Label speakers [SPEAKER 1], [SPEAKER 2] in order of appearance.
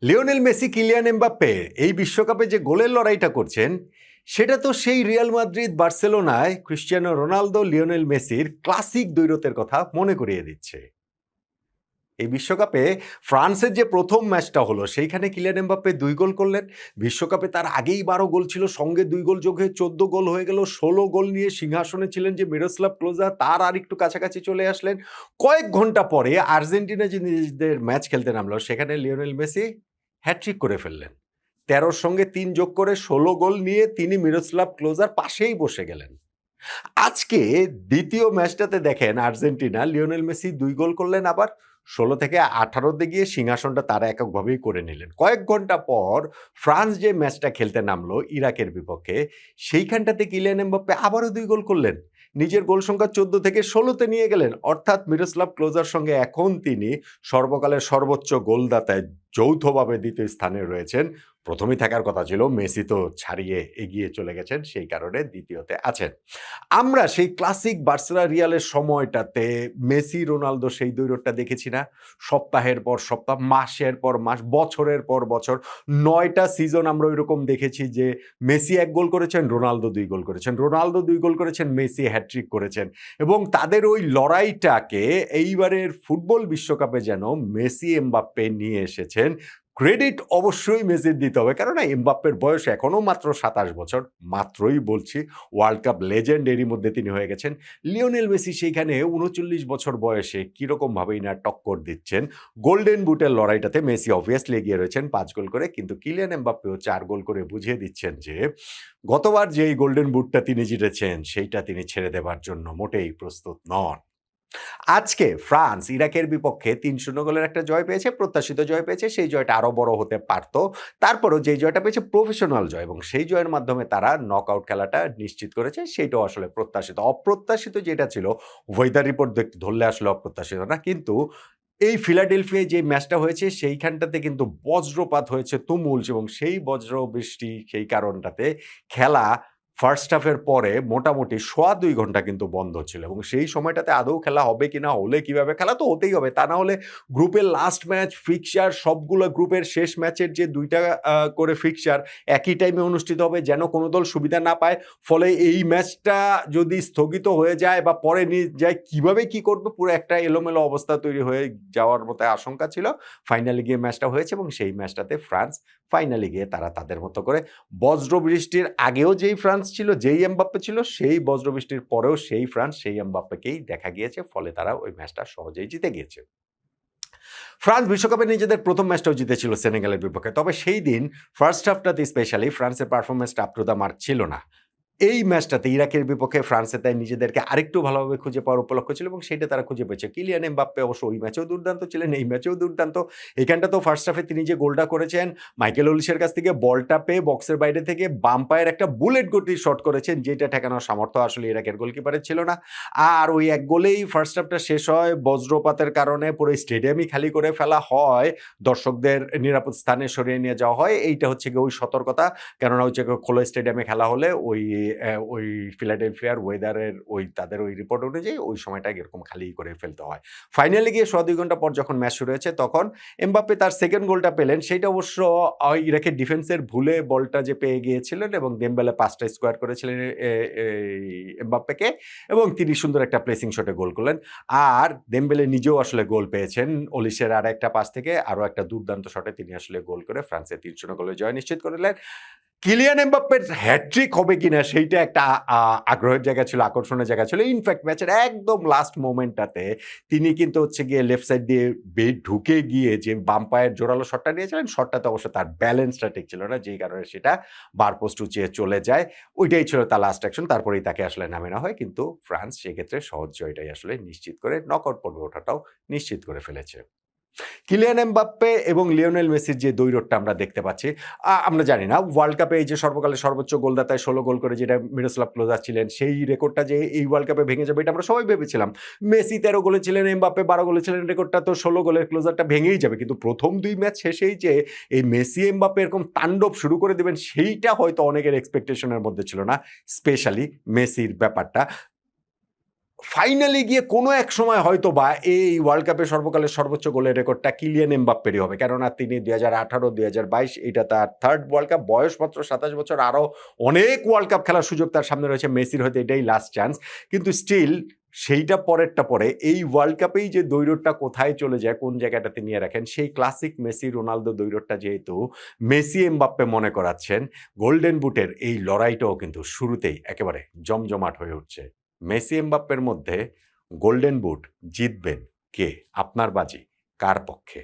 [SPEAKER 1] Lionel Messi, Kylian Mbappe এই বিশ্বকাপে যে গোলের লড়াইটা করছেন, সেটা তো সেই রিয়াল মাদ্রিদ, বার্সেলোনায় ক্রিস্টিয়ানো রোনালদো, লিওনেল মেসির ক্লাসিক দ্বৈরথের কথা মনে করিয়ে দিচ্ছে। এই বিশ্বকাপে ফ্রান্সের যে প্রথম ম্যাচটা হলো, সেইখানে কিলিয়ান এমবাপ্পে ২ গোল করলেন। বিশ্বকাপে তার আগেই ১২ গোল ছিল, সঙ্গে ২ গোল যোগ হয়ে ১৪ গোল হয়ে গেল। ১৬ গোল নিয়ে সিংহাসনে ছিলেন যে মিরোস্লাভ ক্লোজা, তার আরেকটু কাছাকাছি চলে আসলেন। কয়েক ঘন্টা পরে আর্জেন্টিনা যে নিজেদের ম্যাচ খেলতে নামলো, সেখানে লিওনেল মেসি হ্যাটট্রিক করে ফেললেন। ১৩র সঙ্গে ৩ যোগ করে ১৬ গোল নিয়ে তিনি মিরোস্লাভ ক্লোজার পাশেই বসে গেলেন। আজকে দ্বিতীয় ম্যাচটাতে দেখেন আর্জেন্টিনা, লিওনেল মেসি ২ গোল করলেন, আবার ১৬ থেকে ১৮তে গিয়ে সিংহাসনটা তারা এককভাবেই করে নিলেন। কয়েক ঘন্টা পর ফ্রান্স যে ম্যাচটা খেলতে নামলো ইরাকের বিপক্ষে, সেইখানটাতে কিলিয়ান এমবাপ্পে আবারও ২ গোল করলেন। নিজের গোল সংখ্যা ১৪ থেকে ১৬তে নিয়ে গেলেন। অর্থাৎ মিরোস্লাভ ক্লোজার সঙ্গে এখন তিনি সর্বকালের সর্বোচ্চ গোলদাতায় যৌথভাবে ২য় স্থানে রয়েছেন। প্রথমেই থাকার কথা ছিল, মেসি তো ছাড়িয়ে এগিয়ে চলে গেছেন, সেই কারণে দ্বিতীয়তে আছেন। আমরা সেই ক্লাসিক বার্সেলোনা রিয়ালের সময়টাতে মেসি রোনালদো সেই দ্বৈরথটা দেখেছি না? সপ্তাহের পর সপ্তাহ, মাসের পর মাস, বছরের পর বছর ৯ টা সিজন আমরা ঐরকম দেখেছি যে মেসি ১ গোল করেছেন, রোনালদো ২ গোল করেছেন। রোনালদো ২ গোল করেছেন, মেসি হ্যাট্রিক করেছেন। এবং তাদের ওই লড়াইটাকে এইবারের ফুটবল বিশ্বকাপে যেন মেসি এমবাপ্পে নিয়ে এসেছেন। ক্রেডিট অবশ্যই মেসির দিতে হবে। কেননা এমবাপ্পের বয়স এখনো মাত্র ২৭ বছর। মাত্রই বলছি, ওয়ার্ল্ড কাপ লেজেন্ড এরই মধ্যে তিনি হয়ে গেছেন। লিওনেল মেসি সেইখানে ৩৯ বছর বয়সে কিরকমভাবেই না টক্কর দিচ্ছেন। গোল্ডেন বুটের লড়াইটাতে মেসি অবভিয়াসলি এগিয়ে রয়েছেন ৫ গোল করে। কিন্তু কিলিয়ান এমবাপ্পেও ৪ গোল করে বুঝিয়ে দিচ্ছেন যে গতবার যে এই গোল্ডেন বুটটা তিনি জিতেছেন, সেইটা তিনি ছেড়ে দেবার জন্য মোটেই প্রস্তুত নন। আজকে ফ্রান্স ইরাকের বিপক্ষে ৩-০ গোলের একটা জয় পেয়েছে, প্রত্যাশিত জয় পেয়েছে। সেই জয়টা আরো বড় হতে পারত। তারপরেও যেই জয়টা পেয়েছে প্রফেশনাল জয়, এবং সেই জয়ের মাধ্যমে তারা নকআউট খেলাটা নিশ্চিত করেছে। সেইটাও আসলে প্রত্যাশিত। অপ্রত্যাশিত যেটা ছিল, ওয়েদার রিপোর্ট ধরলে আসলে অপ্রত্যাশিত না। কিন্তু এই ফিলাডেলফিয়ায় যে ম্যাচটা হয়েছে, সেইখানটাতে কিন্তু বজ্রপাত হয়েছে তুমুল, এবং সেই বজ্র বৃষ্টি, সেই কারণটাতে খেলা ফার্স্ট হাফের পরে মোটামুটি সোয়া ২ ঘন্টা কিন্তু বন্ধ ছিল, এবং সেই সময়টাতে আদৌ খেলা হবে কিনা, হলে কিভাবে, খেলা তো হতেই হবে। তা না হলে গ্রুপের লাস্ট ম্যাচ, ফিক্সচার সবগুলো গ্রুপের শেষ ম্যাচের যে ২ টা করে ফিক্সচার একই টাইমে অনুষ্ঠিত হবে, যেন কোনো দল সুবিধা না পায়। ফলে এই ম্যাচটা যদি স্থগিত হয়ে যায় বা পরে নিয়ে যায়, কিভাবে কি করবে, পুরো একটা এলোমেলো অবস্থা তৈরি হয়ে যাওয়ার মতো আশঙ্কা ছিল। ফাইনালে গিয়ে ম্যাচটা হয়েছে, এবং সেই ম্যাচটাতে ফ্রান্স ফাইনালে গিয়ে তারা তাদের মতো করে, বজ্রবৃষ্টির আগেও যেই ফ্রান্স ছিল, যেই এমবাপ্পে ছিল, সেই বজ্রবৃষ্টির পরেও সেই ফ্রান্স, সেই এমবাপ্পেকেই দেখা গিয়েছে। ফলে তারা ওই ম্যাচটা সহজেই জিতে গিয়েছে। ফ্রান্স বিশ্বকাপে নিজেদের প্রথম ম্যাচটাও জিতেছিল সেনেগালের বিপক্ষে। তবে সেই দিন ফার্স্ট হাফটাতে স্পেশালি ফ্রান্সের পারফরম্যান্সটা আপ টু দ্য মার্ক ছিল না। এই ম্যাচটাতে ইরাকের বিপক্ষে ফ্রান্সের তাই নিজেদের আরেকটু ভালোভাবে খুঁজে পাওয়ার উপলক্ষ ছিল, এবং সেটা তারা খুঁজে পেয়েছে। কিলিয়ান এমবাপ্পে অবশ্য ওই ম্যাচেও দুর্দান্ত ছিলেন, এই ম্যাচেও দুর্দান্ত। এখানটাতেও ফার্স্ট হাফে তিনি যে গোলটা করেছেন, মাইকেল ওলিসের কাছ থেকে বলটা পেয়ে বক্সের বাইরে থেকে বাম পায়ের একটা বুলেট গতির শট করেছেন, যেটা ঠেকানোর সামর্থ্য আসলে ইরাকের গোলকিপারের ছিল না। আর ওই এক গোলেই ফার্স্ট হাফটা শেষ হয়। বজ্রপাতের কারণে পুরো স্টেডিয়ামই খালি করে ফেলা হয়, দর্শকদের নিরাপদ স্থানে সরিয়ে নিয়ে যাওয়া হয়। এইটা হচ্ছে গিয়ে ওই সতর্কতা। কেননা হচ্ছে খোলা স্টেডিয়ামে খেলা হলে ওই ফিলাডেলফিয়ার ওয়েদারের তাদের ওই রিপোর্ট অনুযায়ী ওই সময়টা এরকম খালি করে ফেলতে হয়। ফাইনালে গিয়ে সোয়া ২ ঘন্টা পর যখন ম্যাচ শুরু হয়েছে, তখন এমবাপ্পে তার সেকেন্ড গোলটা পেলেন। সেইটা অবশ্য ইরাকের ডিফেন্সের ভুলে বলটা যে পেয়ে গিয়েছিলেন, এবং দেমবেলে পাসটা স্কোয়ার করেছিলেন এমবাপ্পেকে, এবং তিনি সুন্দর একটা প্লেসিং শটে গোল করলেন। আর দেমবেলে নিজেও আসলে গোল পেয়েছেন ওলিসের আর একটা পাস থেকে, আরো একটা দুর্দান্ত শটে তিনি আসলে গোল করে ফ্রান্সের ৩-০ গোলে জয় নিশ্চিত করলেন। কিলিয়ান এমবাপ্পের হ্যাট্রিক হবে কিনা, সেইটা একটা আগ্রহের জায়গা ছিল, আকর্ষণের জায়গা ছিল। ইনফ্যাক্ট ম্যাচের একদম লাস্ট মোমেন্টটাতে তিনি কিন্তু হচ্ছে গিয়ে লেফট সাইড দিয়ে ঢুকে গিয়ে যে বাম পায়ের জোরালো শটটা নিয়েছিলেন, শটটাতে অবশ্য তার ব্যালেন্সটা ঠিক ছিল না, যেই কারণে সেটা বার পোস্ট উঁচিয়ে চলে যায়। ওইটাই ছিল তার লাস্ট অ্যাকশন। তারপরেই তাকে আসলে নামানো হয়। কিন্তু ফ্রান্স সেক্ষেত্রে সহজ জয়টাই আসলে নিশ্চিত করে নকআউট পর্বে ওঠাটাও নিশ্চিত করে ফেলেছে। কিলিয়ান এমবাপ্পে এবং লিওনেল মেসির যে দ্বৈরথটা আমরা দেখতে পাচ্ছি, আমরা জানি না ওয়ার্ল্ড কাপে এই যে সর্বকালের সর্বোচ্চ গোলদাতায় ১৬ গোল করে যেটা মিরোস্লাভ ক্লোজা ছিলেন, সেই রেকর্ডটা যে এই ওয়ার্ল্ড কাপে ভেঙে যাবে, এটা আমরা সবাই ভেবেছিলাম। মেসি ১৩ গোলে ছিলেন, এমবাপ্পে ১২ গোলে ছিলেন, রেকর্ডটা তো ১৬ গোলের ক্লোজারটা ভেঙেই যাবে। কিন্তু প্রথম ২ ম্যাচ শেষেই যে এই মেসি এমবাপ্পে এরকম তাণ্ডব শুরু করে দিবেন, সেইটা হয়তো অনেকের এক্সপেকটেশনের মধ্যে ছিল না, স্পেশালি মেসির ব্যাপারটা। ফাইনালি গিয়ে কোনো এক সময় হয়তো বা এই ওয়ার্ল্ড কাপে সর্বকালের সর্বোচ্চ গোলের রেকর্ডটা কিলিয়ান এমবাপ্পেরই হবে, কেননা তিনি 2018, 2022 এটা তার থার্ড ওয়ার্ল্ড কাপ, বয়স মাত্র 27 বছর, আরও অনেক ওয়ার্ল্ড কাপ খেলার সুযোগ তার সামনে রয়েছে। মেসির হয়তো এটাই লাস্ট চান্স, কিন্তু স্টিল সেইটা পরেরটা পরে এই ওয়ার্ল্ড কাপেই যে দৈরতটা কোথায় চলে যায়, কোন জায়গাটাতে নিয়ে রাখেন, সেই ক্লাসিক মেসি রোনালদো দৈরতটা যেহেতু মেসি এমবাপ্পে মনে করাচ্ছেন, গোল্ডেন বুটের এই লড়াইটাও কিন্তু শুরুতেই একেবারে জমজমাট হয়ে উঠছে। মেসি এমবাপ্পের মধ্যে গোল্ডেন বুট জিতবেন কে? আপনার বাজি কার পক্ষে?